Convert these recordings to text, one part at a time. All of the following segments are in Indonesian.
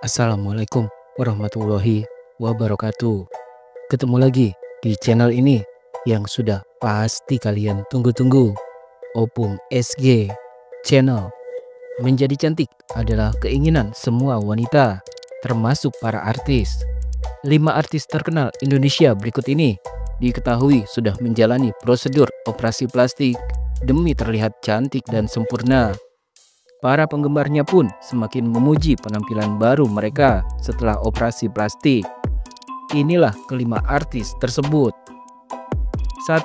Assalamualaikum warahmatullahi wabarakatuh. Ketemu lagi di channel ini yang sudah pasti kalian tunggu-tunggu. Opung SG Channel. Menjadi cantik adalah keinginan semua wanita, termasuk para artis. 5 artis terkenal Indonesia berikut ini diketahui sudah menjalani prosedur operasi plastik demi terlihat cantik dan sempurna. Para penggemarnya pun semakin memuji penampilan baru mereka setelah operasi plastik. Inilah kelima artis tersebut. 1.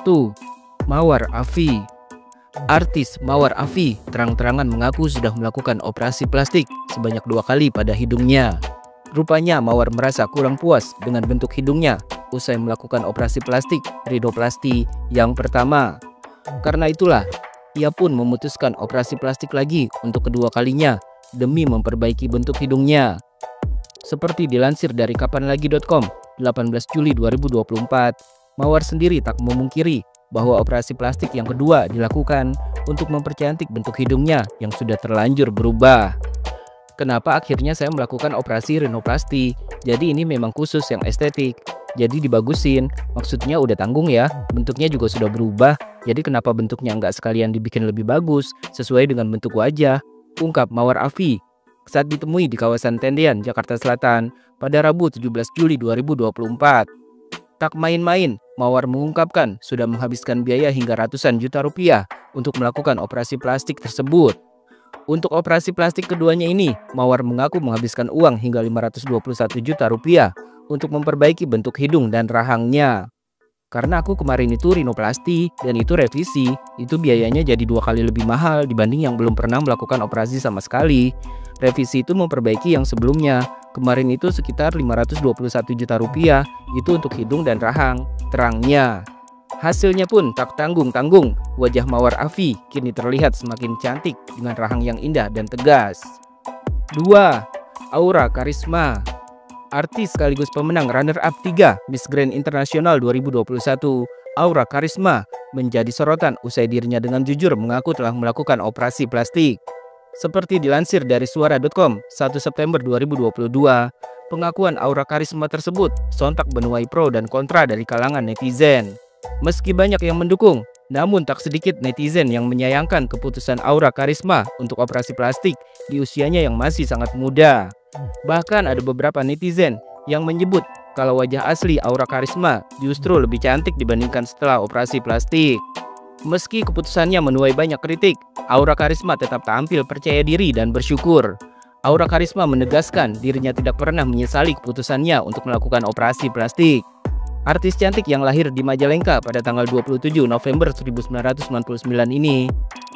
Mawar Afi. Artis Mawar Afi terang-terangan mengaku sudah melakukan operasi plastik sebanyak 2 kali pada hidungnya. Rupanya Mawar merasa kurang puas dengan bentuk hidungnya usai melakukan operasi plastik rinoplasti yang pertama. Karena itulah ia pun memutuskan operasi plastik lagi untuk kedua kalinya demi memperbaiki bentuk hidungnya. Seperti dilansir dari kapanlagi.com 18 Juli 2024, Mawar sendiri tak memungkiri bahwa operasi plastik yang kedua dilakukan untuk mempercantik bentuk hidungnya yang sudah terlanjur berubah. Kenapa akhirnya saya melakukan operasi rinoplasti? Jadi ini memang khusus yang estetik. Jadi dibagusin, maksudnya udah tanggung ya, bentuknya juga sudah berubah. Jadi kenapa bentuknya nggak sekalian dibikin lebih bagus, sesuai dengan bentuk wajah, ungkap Mawar Afi saat ditemui di kawasan Tendean, Jakarta Selatan pada Rabu 17 Juli 2024. Tak main-main, Mawar mengungkapkan sudah menghabiskan biaya hingga ratusan juta rupiah untuk melakukan operasi plastik tersebut. Untuk operasi plastik keduanya ini, Mawar mengaku menghabiskan uang hingga 521 juta rupiah untuk memperbaiki bentuk hidung dan rahangnya. Karena aku kemarin itu rinoplasti dan itu revisi, itu biayanya jadi 2 kali lebih mahal dibanding yang belum pernah melakukan operasi sama sekali. Revisi itu memperbaiki yang sebelumnya, kemarin itu sekitar 521 juta rupiah, itu untuk hidung dan rahang, terangnya. Hasilnya pun tak tanggung-tanggung, wajah Mawar Afi kini terlihat semakin cantik dengan rahang yang indah dan tegas. 2. Aura Karisma. Artis sekaligus pemenang runner-up 3 Miss Grand International 2021, Aura Karisma menjadi sorotan usai dirinya dengan jujur mengaku telah melakukan operasi plastik. Seperti dilansir dari suara.com 1 September 2022, pengakuan Aura Karisma tersebut sontak menuai pro dan kontra dari kalangan netizen. Meski banyak yang mendukung, namun tak sedikit netizen yang menyayangkan keputusan Aura Karisma untuk operasi plastik di usianya yang masih sangat muda. Bahkan ada beberapa netizen yang menyebut kalau wajah asli Aura Karisma justru lebih cantik dibandingkan setelah operasi plastik. Meski keputusannya menuai banyak kritik, Aura Karisma tetap tampil percaya diri dan bersyukur. Aura Karisma menegaskan dirinya tidak pernah menyesali keputusannya untuk melakukan operasi plastik. Artis cantik yang lahir di Majalengka pada tanggal 27 November 1999 ini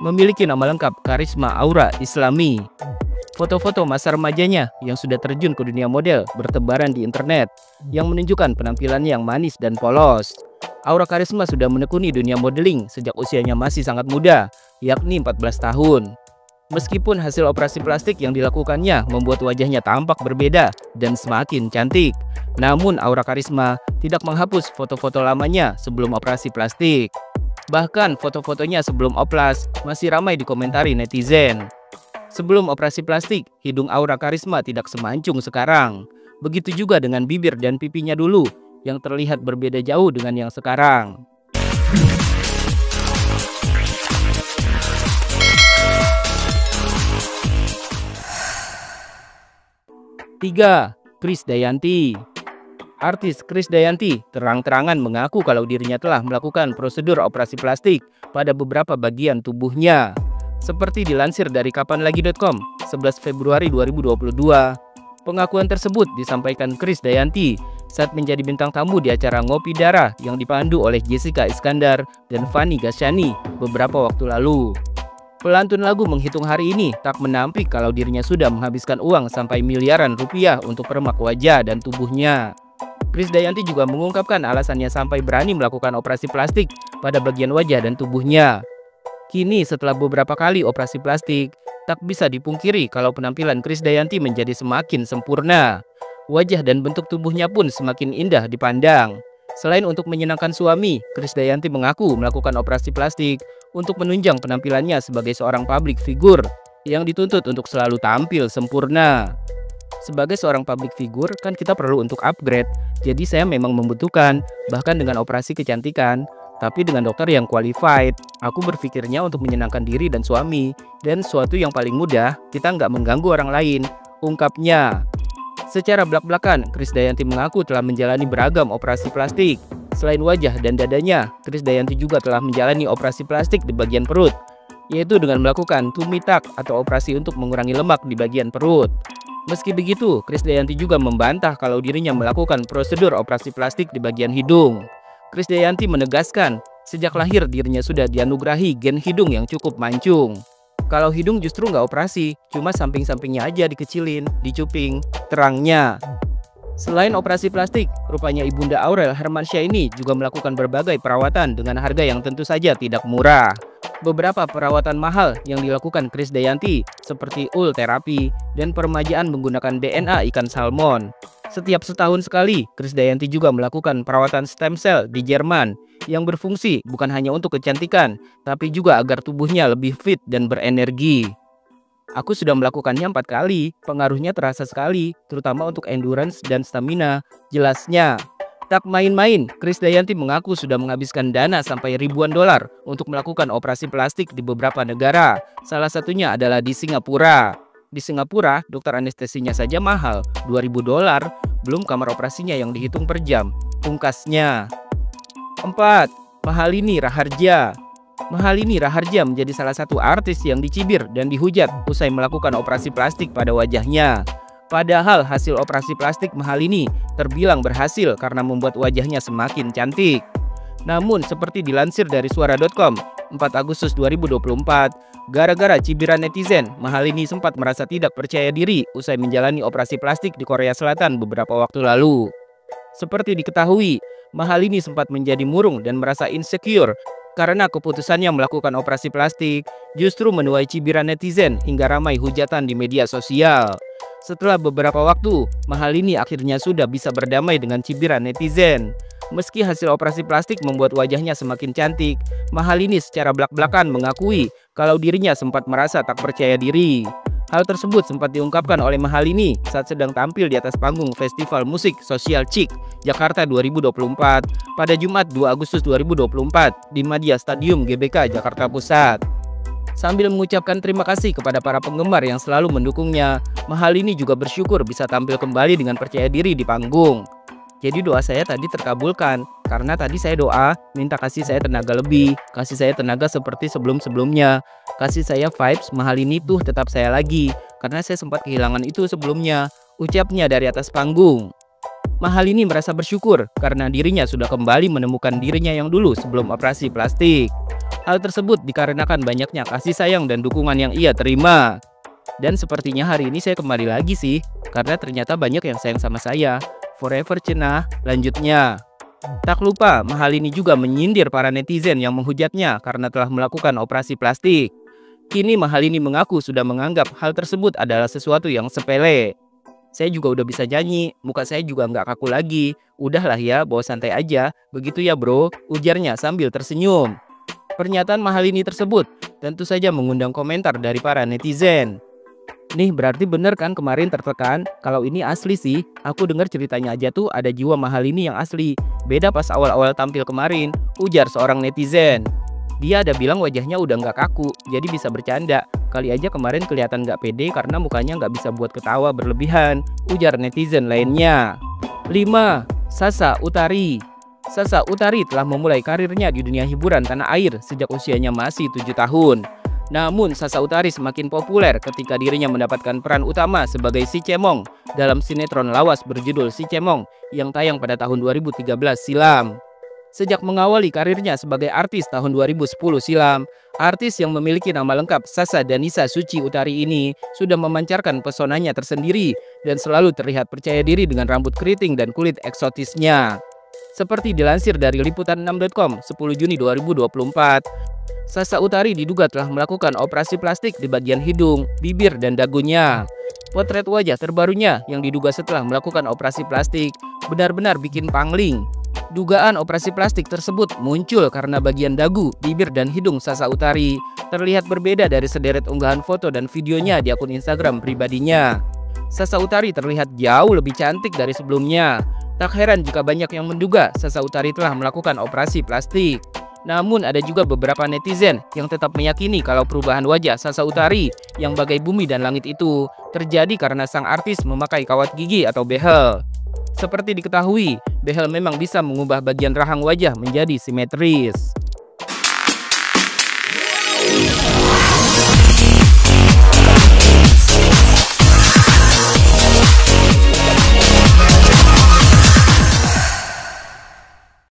memiliki nama lengkap Karisma Aura Islami. Foto-foto masa remajanya yang sudah terjun ke dunia model bertebaran di internet yang menunjukkan penampilannya yang manis dan polos. Aura Karisma sudah menekuni dunia modeling sejak usianya masih sangat muda, yakni 14 tahun. Meskipun hasil operasi plastik yang dilakukannya membuat wajahnya tampak berbeda dan semakin cantik, namun Aura Karisma tidak menghapus foto-foto lamanya sebelum operasi plastik. Bahkan foto-fotonya sebelum oplas masih ramai dikomentari netizen. Sebelum operasi plastik, hidung Aura Karisma tidak semancung sekarang. Begitu juga dengan bibir dan pipinya dulu, yang terlihat berbeda jauh dengan yang sekarang. 3. Krisdayanti. Artis Krisdayanti terang-terangan mengaku kalau dirinya telah melakukan prosedur operasi plastik pada beberapa bagian tubuhnya. Seperti dilansir dari kapanlagi.com 11 Februari 2022, pengakuan tersebut disampaikan Krisdayanti saat menjadi bintang tamu di acara Ngopi Darah yang dipandu oleh Jessica Iskandar dan Fanny Gasyani beberapa waktu lalu. Pelantun lagu Menghitung Hari ini tak menampik kalau dirinya sudah menghabiskan uang sampai miliaran rupiah untuk permak wajah dan tubuhnya. Krisdayanti juga mengungkapkan alasannya sampai berani melakukan operasi plastik pada bagian wajah dan tubuhnya. Kini setelah beberapa kali operasi plastik, tak bisa dipungkiri kalau penampilan Krisdayanti menjadi semakin sempurna. Wajah dan bentuk tubuhnya pun semakin indah dipandang. Selain untuk menyenangkan suami, Krisdayanti mengaku melakukan operasi plastik untuk menunjang penampilannya sebagai seorang public figure yang dituntut untuk selalu tampil sempurna. Sebagai seorang public figure, kan kita perlu untuk upgrade. Jadi saya memang membutuhkan, bahkan dengan operasi kecantikan. Tapi dengan dokter yang qualified, aku berpikirnya untuk menyenangkan diri dan suami. Dan suatu yang paling mudah, kita nggak mengganggu orang lain, ungkapnya. Secara belak-belakan, Krisdayanti mengaku telah menjalani beragam operasi plastik. Selain wajah dan dadanya, Krisdayanti juga telah menjalani operasi plastik di bagian perut, yaitu dengan melakukan tummy tuck atau operasi untuk mengurangi lemak di bagian perut. Meski begitu, Krisdayanti juga membantah kalau dirinya melakukan prosedur operasi plastik di bagian hidung. Krisdayanti menegaskan, sejak lahir dirinya sudah dianugerahi gen hidung yang cukup mancung. Kalau hidung justru nggak operasi, cuma samping-sampingnya aja dikecilin, dicuping, terangnya. Selain operasi plastik, rupanya Ibunda Aurel Hermansyah ini juga melakukan berbagai perawatan dengan harga yang tentu saja tidak murah. Beberapa perawatan mahal yang dilakukan Krisdayanti seperti ul terapi dan peremajaan menggunakan DNA ikan salmon. Setiap setahun sekali, Krisdayanti juga melakukan perawatan stem cell di Jerman yang berfungsi bukan hanya untuk kecantikan, tapi juga agar tubuhnya lebih fit dan berenergi. Aku sudah melakukannya 4 kali, pengaruhnya terasa sekali, terutama untuk endurance dan stamina, jelasnya. Tak main-main, Krisdayanti mengaku sudah menghabiskan dana sampai ribuan dolar untuk melakukan operasi plastik di beberapa negara. Salah satunya adalah di Singapura. Di Singapura, dokter anestesinya saja mahal, 2.000 dolar, belum kamar operasinya yang dihitung per jam, pungkasnya. 4. Mahalini Raharja. Mahalini Raharja menjadi salah satu artis yang dicibir dan dihujat usai melakukan operasi plastik pada wajahnya. Padahal hasil operasi plastik Mahalini terbilang berhasil karena membuat wajahnya semakin cantik. Namun seperti dilansir dari suara.com 4 Agustus 2024, gara-gara cibiran netizen, Mahalini sempat merasa tidak percaya diri usai menjalani operasi plastik di Korea Selatan beberapa waktu lalu. Seperti diketahui, Mahalini sempat menjadi murung dan merasa insecure karena keputusannya melakukan operasi plastik justru menuai cibiran netizen hingga ramai hujatan di media sosial. Setelah beberapa waktu, Mahalini akhirnya sudah bisa berdamai dengan cibiran netizen. Meski hasil operasi plastik membuat wajahnya semakin cantik, Mahalini secara belak-belakan mengakui kalau dirinya sempat merasa tak percaya diri. Hal tersebut sempat diungkapkan oleh Mahalini saat sedang tampil di atas panggung Festival Musik Social Chic Jakarta 2024 pada Jumat 2 Agustus 2024 di Madia Stadium GBK Jakarta Pusat. Sambil mengucapkan terima kasih kepada para penggemar yang selalu mendukungnya, Mahalini juga bersyukur bisa tampil kembali dengan percaya diri di panggung. Jadi doa saya tadi terkabulkan, karena tadi saya doa minta kasih saya tenaga lebih, kasih saya tenaga seperti sebelum-sebelumnya, kasih saya vibes Mahalini tuh tetap saya lagi, karena saya sempat kehilangan itu sebelumnya, ucapnya dari atas panggung. Mahalini merasa bersyukur karena dirinya sudah kembali menemukan dirinya yang dulu sebelum operasi plastik. Hal tersebut dikarenakan banyaknya kasih sayang dan dukungan yang ia terima. Dan sepertinya hari ini saya kembali lagi sih, karena ternyata banyak yang sayang sama saya. Forever cenah, lanjutnya. Tak lupa, Mahalini juga menyindir para netizen yang menghujatnya karena telah melakukan operasi plastik. Kini Mahalini mengaku sudah menganggap hal tersebut adalah sesuatu yang sepele. Saya juga udah bisa nyanyi, muka saya juga nggak kaku lagi. Udahlah ya, bawa santai aja. Begitu ya bro, ujarnya sambil tersenyum. Pernyataan Mahalini tersebut tentu saja mengundang komentar dari para netizen. Nih berarti bener kan kemarin tertekan? Kalau ini asli sih, aku dengar ceritanya aja tuh ada jiwa Mahalini yang asli. Beda pas awal-awal tampil kemarin, ujar seorang netizen. Dia ada bilang wajahnya udah nggak kaku, jadi bisa bercanda. Kali aja kemarin kelihatan nggak pede karena mukanya nggak bisa buat ketawa berlebihan, ujar netizen lainnya. 5. Sasa Utari. Sasa Utari telah memulai karirnya di dunia hiburan tanah air sejak usianya masih 7 tahun. Namun Sasa Utari semakin populer ketika dirinya mendapatkan peran utama sebagai Si Cemong dalam sinetron lawas berjudul Si Cemong yang tayang pada tahun 2013 silam. Sejak mengawali karirnya sebagai artis tahun 2010 silam, artis yang memiliki nama lengkap Sasa Danisa Suci Utari ini sudah memancarkan pesonanya tersendiri dan selalu terlihat percaya diri dengan rambut keriting dan kulit eksotisnya. Seperti dilansir dari liputan6.com 10 Juni 2024, Sasa Utari diduga telah melakukan operasi plastik di bagian hidung, bibir, dan dagunya. Potret wajah terbarunya yang diduga setelah melakukan operasi plastik benar-benar bikin pangling. Dugaan operasi plastik tersebut muncul karena bagian dagu, bibir, dan hidung Sasa Utari terlihat berbeda dari sederet unggahan foto dan videonya di akun Instagram pribadinya. Sasa Utari terlihat jauh lebih cantik dari sebelumnya. Tak heran jika banyak yang menduga Sasa Utari telah melakukan operasi plastik. Namun ada juga beberapa netizen yang tetap meyakini kalau perubahan wajah Sasa Utari yang bagai bumi dan langit itu terjadi karena sang artis memakai kawat gigi atau behel. Seperti diketahui, behel memang bisa mengubah bagian rahang wajah menjadi simetris.